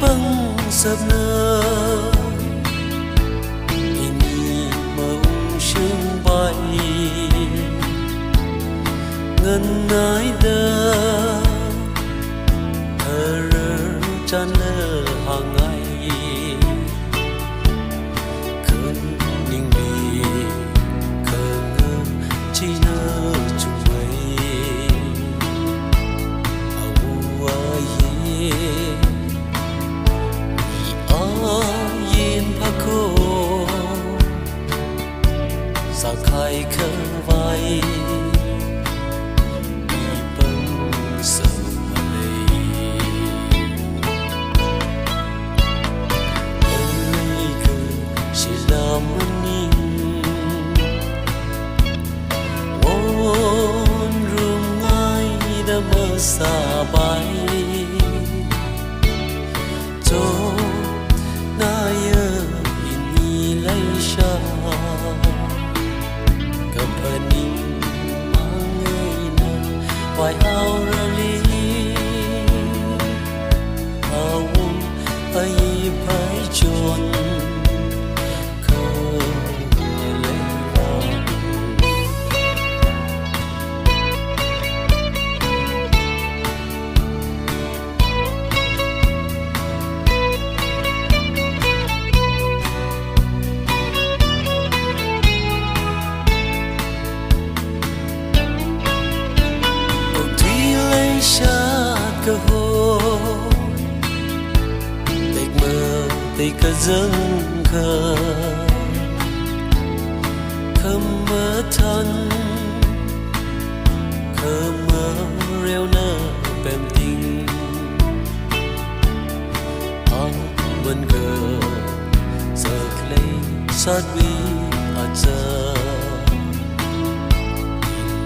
băng sập nơ ini mong sương bay ngân ái đơ thơ rơ chan lơ hàng ngày cơn ninh bì khờ ngơ chỉ nơ chung vây au ai yên phako sa khai khơ vai sa bay cho na ye ini lai sha company mangai na why how really how ai phải chọn cơ hội tịch mơ tịch cơ dâng khờ khâm mơ thân khơ mơ reo nơ bèm tình ong bên gờ giờ lấy sát vi ở giờ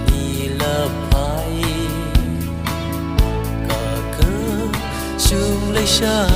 ni là phai chung lấy xa